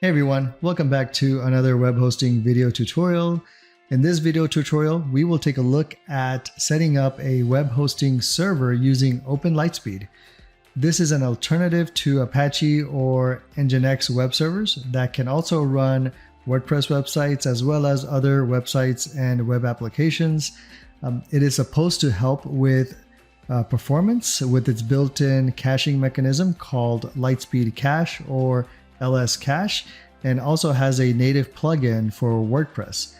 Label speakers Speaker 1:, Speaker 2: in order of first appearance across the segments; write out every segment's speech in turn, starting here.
Speaker 1: Hey everyone, welcome back to another web hosting video tutorial. In this video tutorial, we will take a look at setting up a web hosting server using OpenLiteSpeed. This is an alternative to Apache or Nginx web servers that can also run WordPress websites as well as other websites and web applications. It is supposed to help with performance with its built-in caching mechanism called Lightspeed Cache or LSCache, and also has a native plugin for WordPress.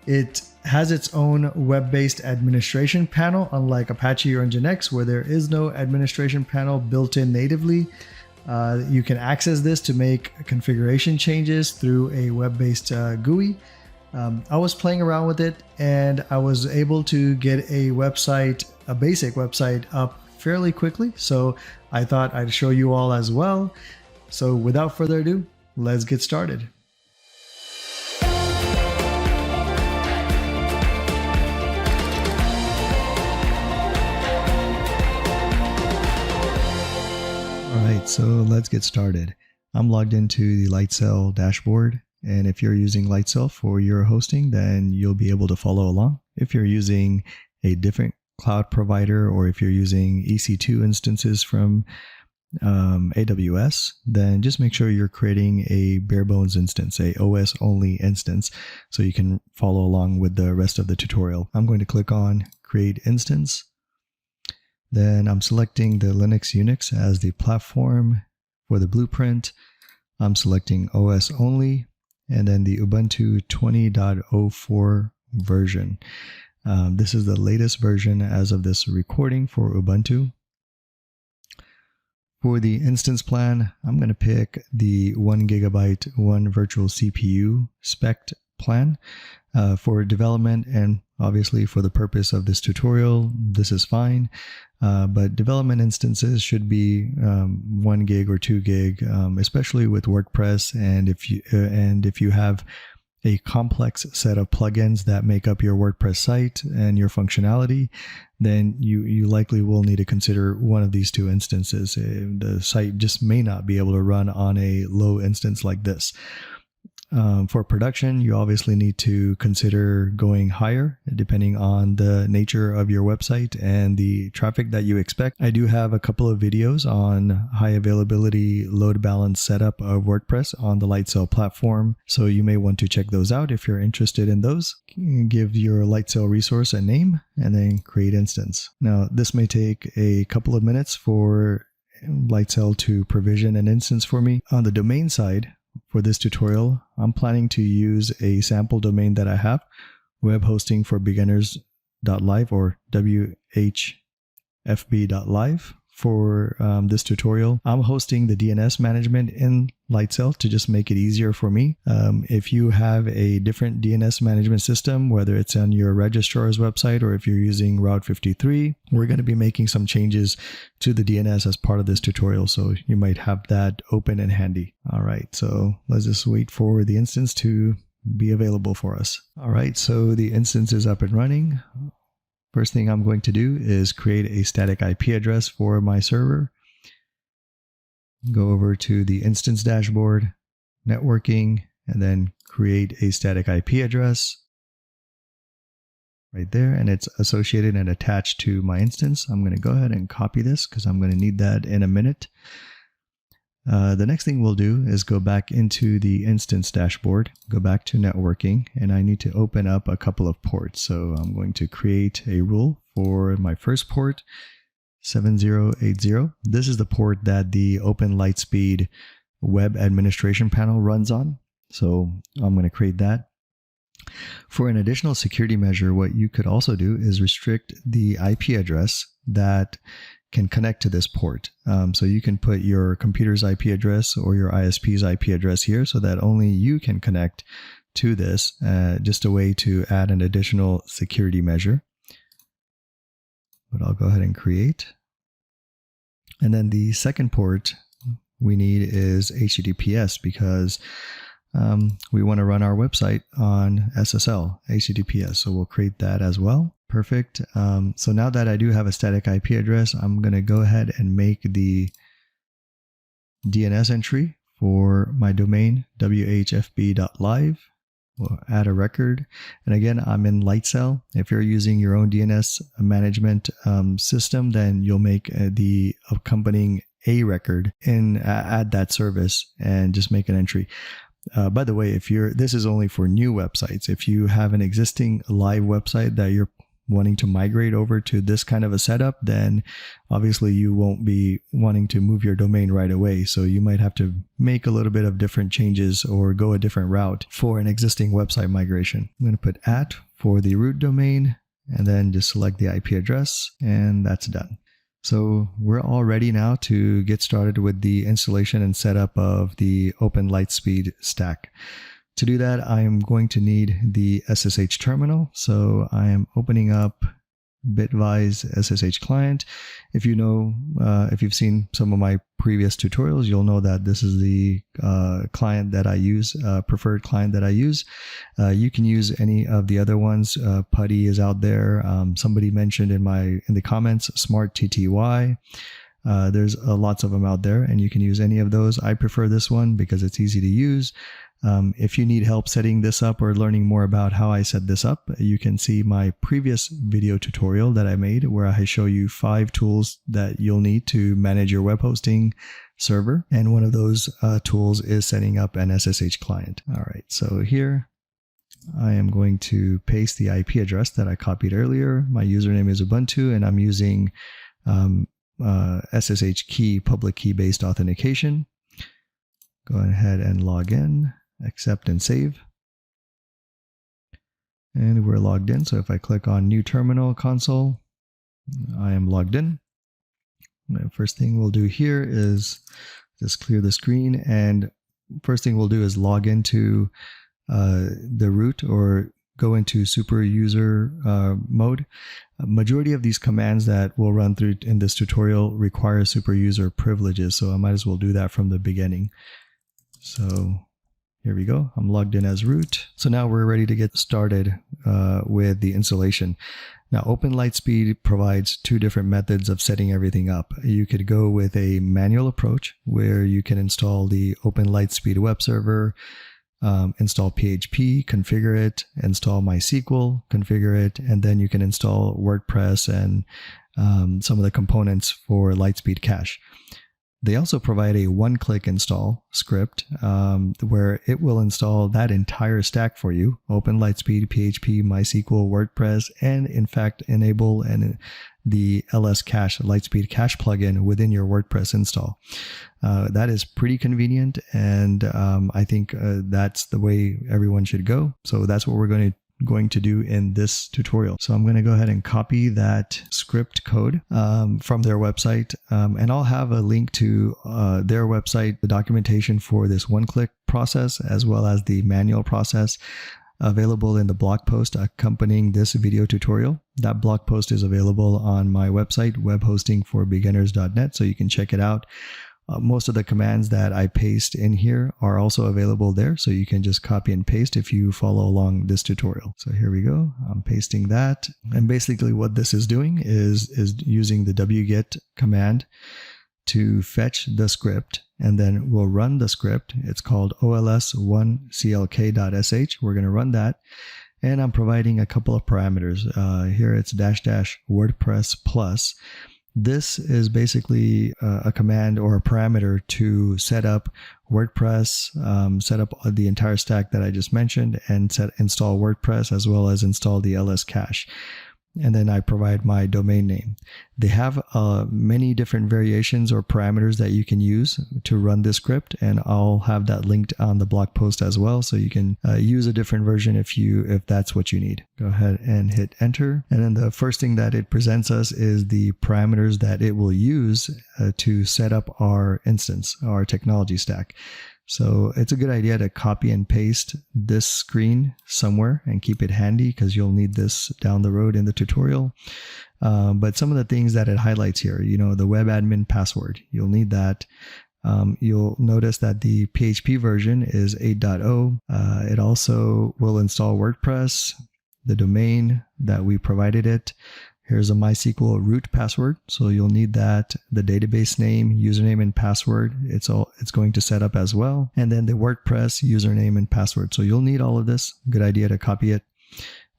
Speaker 1: It has its own web-based administration panel, unlike Apache or Nginx, where there is no administration panel built in natively. You can access this to make configuration changes through a web-based GUI. I was playing around with it and I was able to get a website, a basic website, up fairly quickly. So I thought I'd show you all as well. So without further ado, let's get started. Alright, so let's get started. I'm logged into the Lightsail dashboard, and if you're using Lightsail for your hosting, then you'll be able to follow along. If you're using a different cloud provider, or if you're using EC2 instances from AWS, then just make sure you're creating a bare bones instance, a OS only instance, so you can follow along with the rest of the tutorial. I'm going to click on create instance. Then I'm selecting the Linux Unix as the platform. For the blueprint, I'm selecting OS only, and then the Ubuntu 20.04 version. This is the latest version as of this recording for Ubuntu. For the instance plan, I'm going to pick the 1 GB 1 virtual CPU spec plan. For development and obviously for the purpose of this tutorial, this is fine. But development instances should be 1 gig or 2 gig, especially with WordPress. And if you have a complex set of plugins that make up your WordPress site and your functionality, then you likely will need to consider one of these two instances. The site just may not be able to run on a low instance like this. For production, you obviously need to consider going higher depending on the nature of your website and the traffic that you expect. I do have a couple of videos on high availability load balance setup of WordPress on the Lightsail platform, so you may want to check those out if you're interested in those. Give your Lightsail resource a name and then create instance. Now, this may take a couple of minutes for Lightsail to provision an instance for me. On the domain side, for this tutorial, I'm planning to use a sample domain that I have, webhostingforbeginners.live or whfb.live. For this tutorial, I'm hosting the DNS management in Lightsail to just make it easier for me. If you have a different DNS management system, whether it's on your registrar's website or if you're using Route 53, we're going to be making some changes to the DNS as part of this tutorial, so you might have that open and handy. All right, so let's just wait for the instance to be available for us. All right, so the instance is up and running. First thing I'm going to do is create a static IP address for my server. Go over to the instance dashboard, networking, and then create a static IP address right there, and it's associated and attached to my instance. I'm going to go ahead and copy this because I'm going to need that in a minute. The next thing we'll do is go back into the instance dashboard, go back to networking, and I need to open up a couple of ports. So I'm going to create a rule for my first port, 7080. This is the port that the OpenLiteSpeed web administration panel runs on. So I'm going to create that. For an additional security measure, what you could also do is restrict the IP address that can connect to this port. So you can put your computer's IP address or your ISP's IP address here so that only you can connect to this, just a way to add an additional security measure. But I'll go ahead and create. And then the second port we need is HTTPS because we want to run our website on SSL, HTTPS. So we'll create that as well. Perfect. So now that I do have a static IP address, I'm going to go ahead and make the DNS entry for my domain, whfb.live. We'll add a record. And again, I'm in Lightsail. If you're using your own DNS management system, then you'll make the accompanying a record and add that service and just make an entry. By the way, this is only for new websites. If you have an existing live website that you're wanting to migrate over to this kind of a setup, then obviously you won't be wanting to move your domain right away. So you might have to make a little bit of different changes or go a different route for an existing website migration. I'm going to put @ for the root domain and then just select the IP address, and that's done. So we're all ready now to get started with the installation and setup of the OpenLiteSpeed stack. To do that, I'm going to need the SSH terminal. So I am opening up Bitvise SSH client. If you know, if you've seen some of my previous tutorials, you'll know that this is the client that I use, preferred client that I use. You can use any of the other ones. Putty is out there. Somebody mentioned in the comments, Smart TTY. There's lots of them out there, and you can use any of those. I prefer this one because it's easy to use. If you need help setting this up or learning more about how I set this up, you can see my previous video tutorial that I made where I show you 5 tools that you'll need to manage your web hosting server. And one of those tools is setting up an SSH client. All right, so here I am going to paste the IP address that I copied earlier. My username is Ubuntu, and I'm using SSH key, public key based authentication. Go ahead and log in. Accept and save. And we're logged in. So if I click on New Terminal Console, I am logged in. The first thing we'll do here is just clear the screen. And first thing we'll do is log into the root or go into super user mode. A majority of these commands that we'll run through in this tutorial require super user privileges. So I might as well do that from the beginning. So here we go. I'm logged in as root. So now we're ready to get started with the installation. Now, OpenLiteSpeed provides 2 different methods of setting everything up. You could go with a manual approach where you can install the OpenLiteSpeed web server, install PHP, configure it, install MySQL, configure it, and then you can install WordPress and some of the components for Lightspeed Cache. They also provide a one-click install script where it will install that entire stack for you, OpenLiteSpeed, PHP, MySQL, WordPress, and in fact enable the LSCache, Lightspeed Cache plugin within your WordPress install. That is pretty convenient, and I think that's the way everyone should go. So that's what we're going to do in this tutorial. So I'm going to go ahead and copy that script code from their website, and I'll have a link to their website, the documentation for this one-click process, as well as the manual process available in the blog post accompanying this video tutorial. That blog post is available on my website, webhostingforbeginners.net, so you can check it out. Most of the commands that I paste in here are also available there, so you can just copy and paste if you follow along this tutorial. So here we go. I'm pasting that. And basically what this is doing is using the wget command to fetch the script, and then we'll run the script. It's called ols1clk.sh. We're going to run that. And I'm providing a couple of parameters. Here it's --WordPress plus. This is basically a command or a parameter to set up WordPress, set up the entire stack that I just mentioned, and install WordPress as well as install the LSCache. And then I provide my domain name. They have many different variations or parameters that you can use to run this script, and I'll have that linked on the blog post as well, so you can use a different version if that's what you need. Go ahead and hit enter, and then the first thing that it presents us is the parameters that it will use to set up our instance, our technology stack. So it's a good idea to copy and paste this screen somewhere and keep it handy because you'll need this down the road in the tutorial. But some of the things that it highlights here, the web admin password, you'll need that. You'll notice that the PHP version is 8.0. It also will install WordPress, the domain that we provided it, Here's a MySQL root password. So you'll need that, the database name, username, and password. It's going to set up as well. And then the WordPress username and password. So you'll need all of this. Good idea to copy it.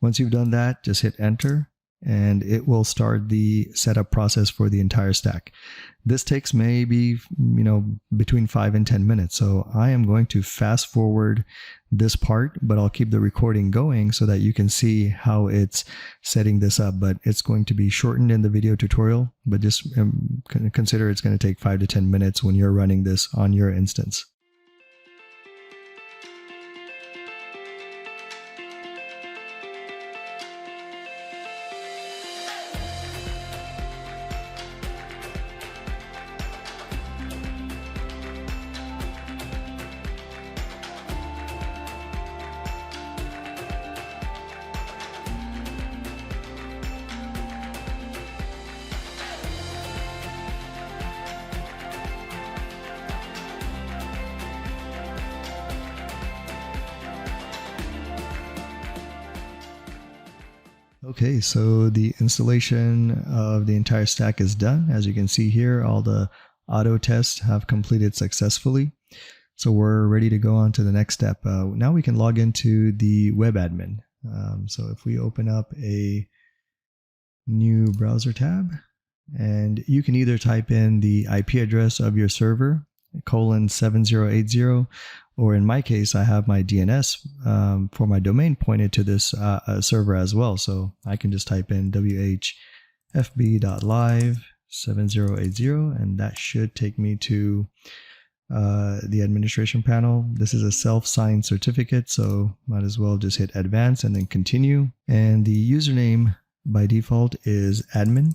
Speaker 1: Once you've done that, just hit enter and it will start the setup process for the entire stack. This takes maybe, between 5 and 10 minutes. So I am going to fast forward this part, but I'll keep the recording going so that you can see how it's setting this up. But it's going to be shortened in the video tutorial, but just consider it's going to take 5 to 10 minutes when you're running this on your instance. Okay, so the installation of the entire stack is done. As you can see here, all the auto tests have completed successfully. So we're ready to go on to the next step. Now we can log into the web admin. So if we open up a new browser tab, and you can either type in the IP address of your server, :7080, or in my case, I have my DNS for my domain pointed to this server as well. So I can just type in whfb.live7080, and that should take me to the administration panel. This is a self-signed certificate, so might as well just hit advance and then continue. And the username by default is admin,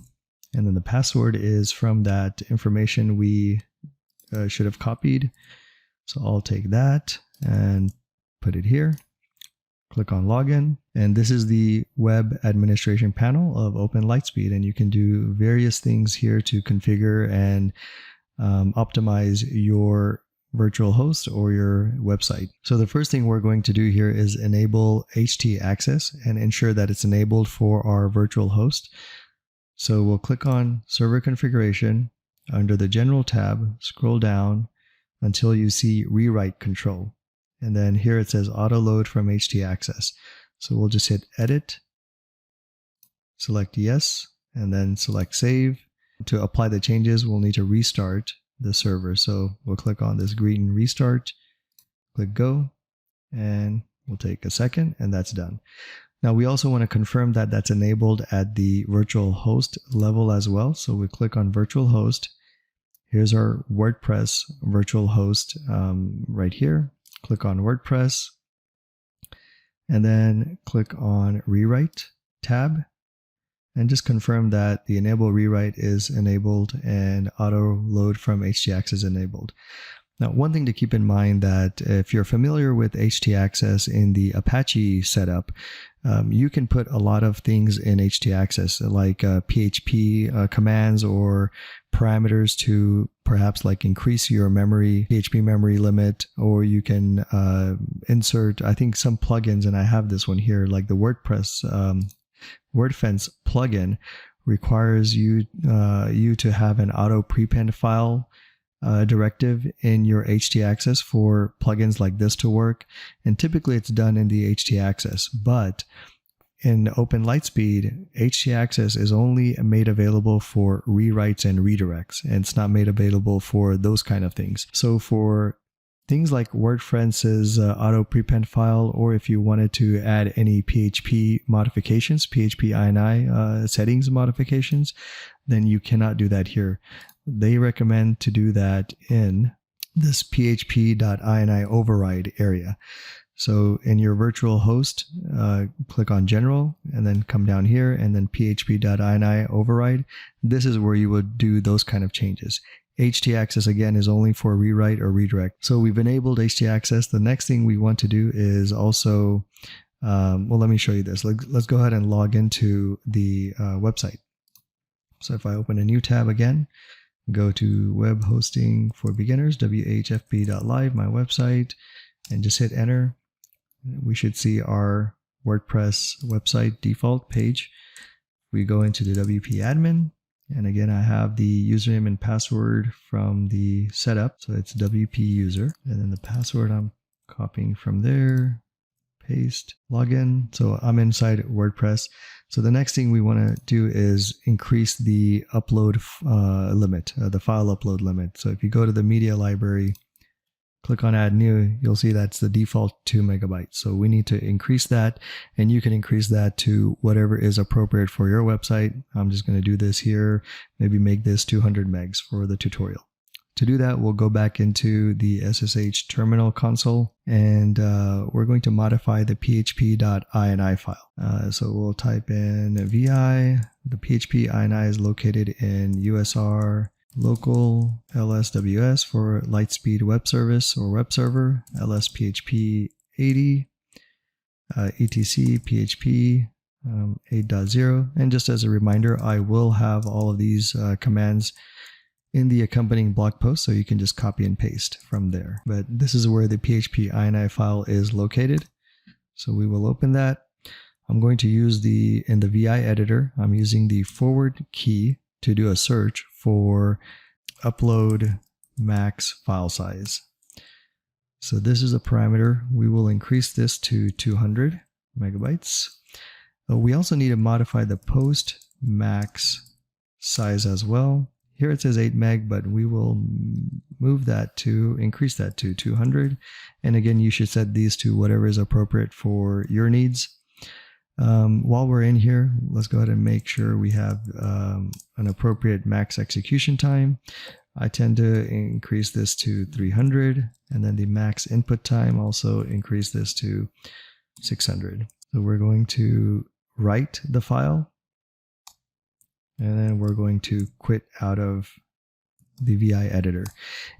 Speaker 1: and then the password is from that information we should have copied. So I'll take that and put it here. Click on login. And this is the web administration panel of OpenLiteSpeed. And you can do various things here to configure and optimize your virtual host or your website. So the first thing we're going to do here is enable htaccess and ensure that it's enabled for our virtual host. So we'll click on server configuration. Under the general tab, scroll down until you see rewrite control. And then here it says auto load from htaccess. So we'll just hit edit, select yes, and then select save. To apply the changes, we'll need to restart the server. So we'll click on this green restart, click go, and we'll take a second, and that's done. Now we also want to confirm that that's enabled at the virtual host level as well. So we click on virtual host. Here's our WordPress virtual host right here. Click on WordPress and then click on Rewrite tab and just confirm that the Enable Rewrite is enabled and Auto Load from htaccess is enabled. Now, one thing to keep in mind that if you're familiar with htaccess in the Apache setup, you can put a lot of things in htaccess like PHP commands or parameters to perhaps like increase your memory, PHP memory limit, or you can insert, I think, some plugins, and I have this one here, like the WordPress WordFence plugin requires you to have an auto prepend file directive in your htaccess for plugins like this to work, and typically it's done in the htaccess, but in OpenLiteSpeed, htaccess is only made available for rewrites and redirects, and it's not made available for those kind of things. So for things like WordFence's auto prepend file, or if you wanted to add any PHP modifications, PHP INI settings modifications, then you cannot do that here. They recommend to do that in this php.ini override area. So in your virtual host, click on General and then come down here and then php.ini override. This is where you would do those kind of changes. htaccess again is only for rewrite or redirect. So we've enabled htaccess. The next thing we want to do is also, well, let me show you this. Let's go ahead and log into the website. So if I open a new tab again, go to web hosting for beginners, whfb.live, my website, and just hit enter. We should see our WordPress website default page. we go into the WP admin. And again, I have the username and password from the setup. So it's WP user. And then the password I'm copying from there, paste, login. So I'm inside WordPress. So the next thing we want to do is increase the upload limit, the file upload limit. So if you go to the media library, click on add new, you'll see that's the default 2 megabytes. So we need to increase that, and you can increase that to whatever is appropriate for your website. I'm just going to do this here, maybe make this 200 megs for the tutorial. To do that, we'll go back into the SSH terminal console, and we're going to modify the php.ini file. So we'll type in vi. The php ini is located in USR local LSWS for Lightspeed web service or web server, LSPHP 80, etc php 8.0. And just as a reminder, I will have all of these commands in the accompanying blog post, so you can just copy and paste from there. But this is where the php ini file is located. So we will open that. I'm going to use in the VI editor, I'm using the forward key to do a search for upload max file size. So this is a parameter. We will increase this to 200 megabytes. We also need to modify the post max size as well. Here it says 8 meg, but we will increase that to 200. And again, you should set these to whatever is appropriate for your needs. While we're in here, let's go ahead and make sure we have an appropriate max execution time. I tend to increase this to 300, and then the max input time also increase this to 600. So we're going to write the file, and then we're going to quit out of the VI editor.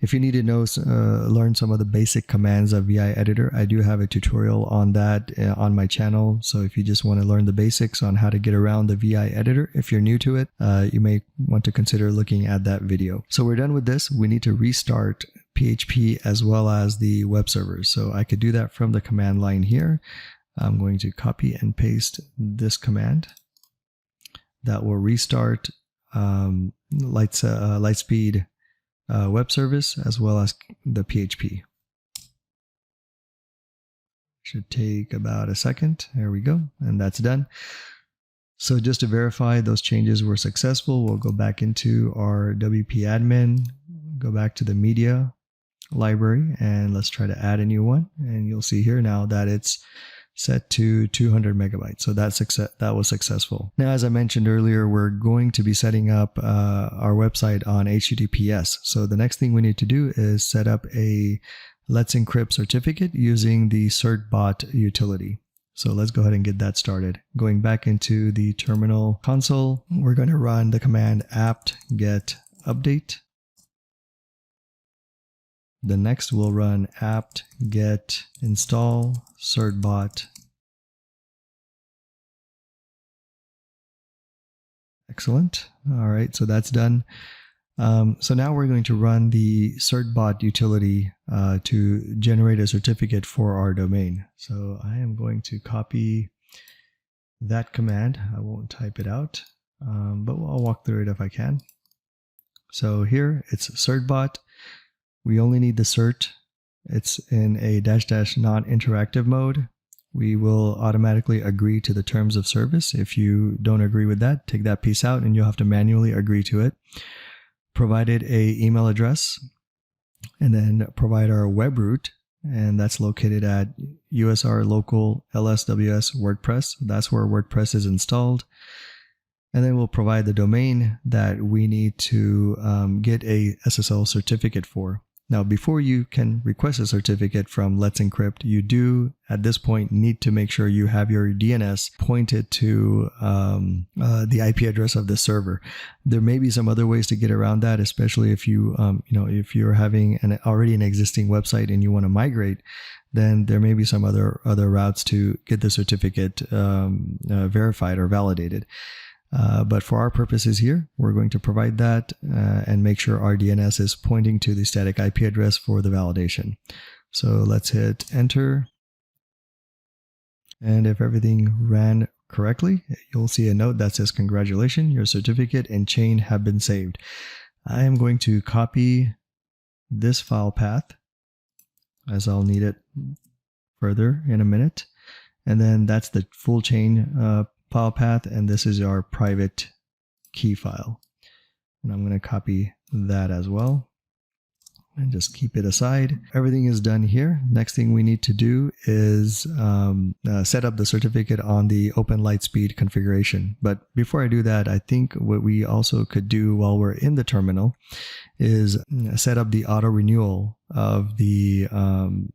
Speaker 1: If you need to learn some of the basic commands of VI editor, I do have a tutorial on that on my channel. So if you just want to learn the basics on how to get around the VI editor, if you're new to it, you may want to consider looking at that video. So we're done with this. We need to restart PHP as well as the web servers. So I could do that from the command line here. I'm going to copy and paste this command that will restart Lightspeed web service as well as the PHP. Should take about a second. There we go, and that's done. So just to verify those changes were successful, we'll go back into our WP admin, go back to the media library, and let's try to add a new one. And you'll see here now that it's set to 200 megabytes. So that was successful. Now, as I mentioned earlier, we're going to be setting up our website on HTTPS. So the next thing we need to do is set up a Let's Encrypt certificate using the Certbot utility. So let's go ahead and get that started. Going back into the terminal console, we're going to run the command apt-get update. The next we'll run apt-get install certbot. Excellent. All right, so that's done. So now we're going to run the Certbot utility to generate a certificate for our domain. So I am going to copy that command. I won't type it out, but I'll walk through it if I can. So here it's Certbot. We only need the cert. It's in a -- non-interactive mode. We will automatically agree to the terms of service. If you don't agree with that, take that piece out and you'll have to manually agree to it. Provided a email address, and then provide our web root, and that's located at USR local LSWS WordPress. That's where WordPress is installed. And then we'll provide the domain that we need to get a SSL certificate for. Now, before you can request a certificate from Let's Encrypt, you do, at this point, need to make sure you have your DNS pointed to the IP address of the server. There may be some other ways to get around that, especially if you, if you're having already an existing website and you want to migrate, then there may be some other routes to get the certificate verified or validated. But for our purposes here, we're going to provide that and make sure our DNS is pointing to the static IP address for the validation. So let's hit enter. And if everything ran correctly, you'll see a note that says, "Congratulations, your certificate and chain have been saved." I am going to copy this file path, as I'll need it further in a minute. And then that's the full chain file path, and this is our private key file. And I'm going to copy that as well and just keep it aside. Everything is done here. Next thing we need to do is set up the certificate on the OpenLiteSpeed configuration. But before I do that, I think what we also could do while we're in the terminal is set up the auto renewal of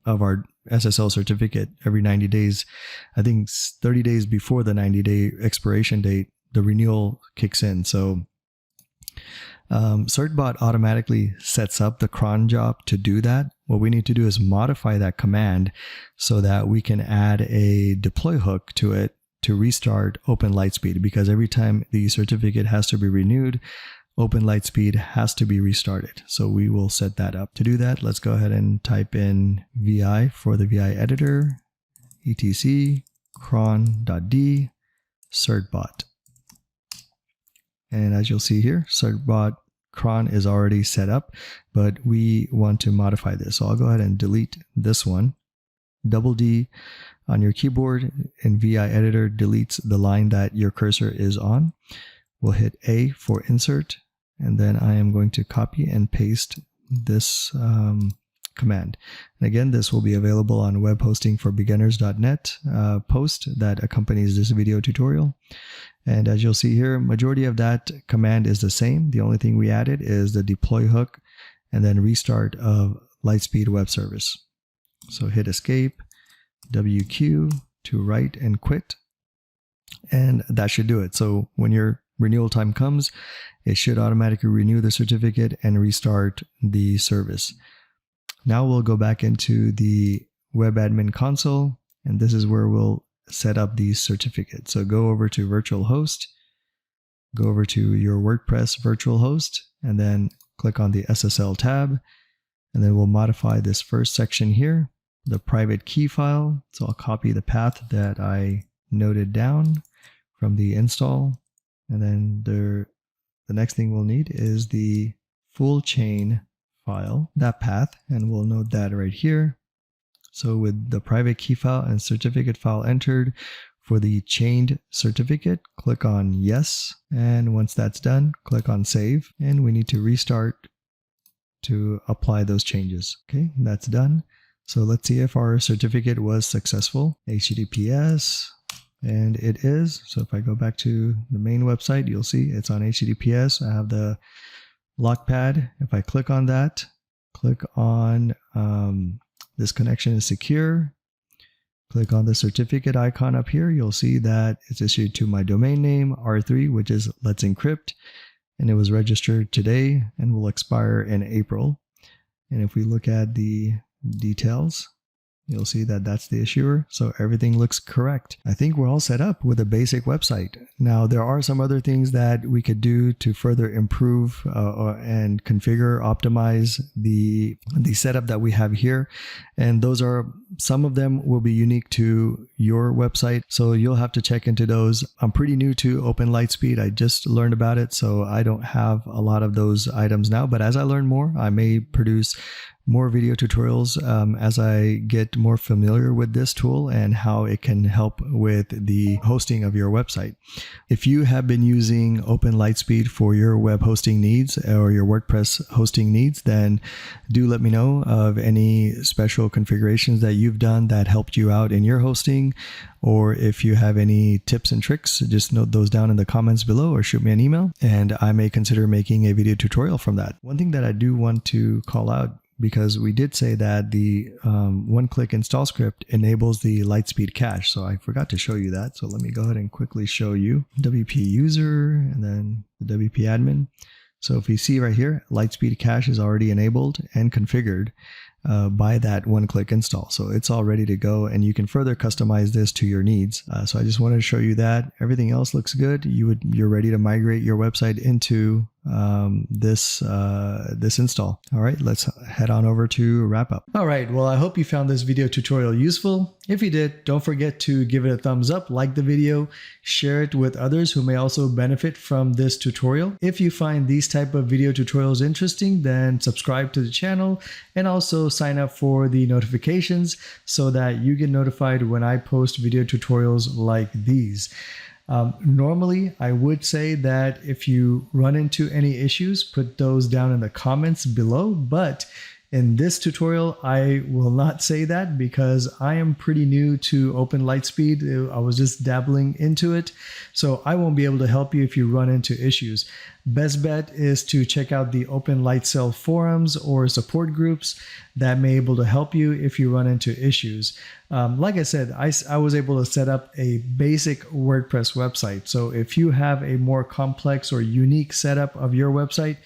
Speaker 1: our SSL certificate every 90 days. I think 30 days before the 90-day expiration date, the renewal kicks in. So Certbot automatically sets up the cron job to do that. What we need to do is modify that command so that we can add a deploy hook to it to restart OpenLiteSpeed, because every time the certificate has to be renewed, OpenLiteSpeed has to be restarted. So we will set that up. To do that, let's go ahead and type in vi for the vi editor, etc cron.d certbot. And as you'll see here, Certbot cron is already set up, but we want to modify this. So I'll go ahead and delete this one. Double D on your keyboard in VI editor deletes the line that your cursor is on. We'll hit A for insert, and then I am going to copy and paste this command. And again, this will be available on webhostingforbeginners.net post that accompanies this video tutorial. And as you'll see here, majority of that command is the same. The only thing we added is the deploy hook and then restart of Lightspeed web service. So hit escape, WQ to write and quit, and that should do it. So when your renewal time comes, it should automatically renew the certificate and restart the service. Now we'll go back into the web admin console, and this is where we'll set up these certificates. So go over to virtual host, go over to your WordPress virtual host, and then click on the SSL tab. And then we'll modify this first section here, the private key file. So I'll copy the path that I noted down from the install. And then the next thing we'll need is the full chain file, that path, and we'll note that right here. So with the private key file and certificate file entered for the chained certificate, click on yes. And once that's done, click on save. And we need to restart to apply those changes. Okay, that's done. So let's see if our certificate was successful. HTTPS, and it is. So if I go back to the main website, you'll see it's on HTTPS. I have the lock pad. If I click on that, click on this connection is secure. Click on the certificate icon up here. You'll see that it's issued to my domain name, R3, which is Let's Encrypt. And it was registered today and will expire in April. And if we look at the details, you'll see that that's the issuer. So everything looks correct. I think we're all set up with a basic website. Now, there are some other things that we could do to further improve and configure, optimize the setup that we have here. And those are, some of them will be unique to your website. So you'll have to check into those. I'm pretty new to OpenLiteSpeed. I just learned about it, so I don't have a lot of those items now. But as I learn more, I may produce more video tutorials as I get more familiar with this tool and how it can help with the hosting of your website. If you have been using OpenLiteSpeed for your web hosting needs or your WordPress hosting needs, then do let me know of any special configurations that you've done that helped you out in your hosting. Or if you have any tips and tricks, just note those down in the comments below or shoot me an email, and I may consider making a video tutorial from that. One thing that I do want to call out, because we did say that the one-click install script enables the Lightspeed cache. So I forgot to show you that. So let me go ahead and quickly show you WP user and then the WP admin. So if you see right here, Lightspeed cache is already enabled and configured by that one-click install. So it's all ready to go, and you can further customize this to your needs. So I just wanted to show you that. Everything else looks good. You're ready to migrate your website into this install. All right, let's head on over to wrap up. All right, well, I hope you found this video tutorial useful. If you did, don't forget to give it a thumbs up, like the video, share it with others who may also benefit from this tutorial. If you find these type of video tutorials interesting, then subscribe to the channel and also sign up for the notifications so that you get notified when I post video tutorials like these. Normally, I would say that if you run into any issues, put those down in the comments below, but in this tutorial, I will not say that because I am pretty new to OpenLiteSpeed. I was just dabbling into it, so I won't be able to help you if you run into issues. Best bet is to check out the Lightsail forums or support groups that may be able to help you if you run into issues. Like I said, I was able to set up a basic WordPress website. So if you have a more complex or unique setup of your website,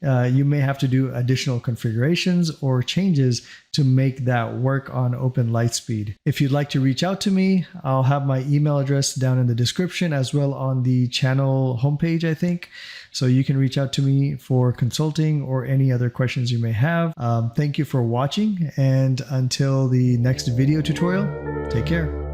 Speaker 1: you may have to do additional configurations or changes to make that work on OpenLiteSpeed. If you'd like to reach out to me, I'll have my email address down in the description as well on the channel homepage, I think. So you can reach out to me for consulting or any other questions you may have. Thank you for watching, and until the next video tutorial, take care.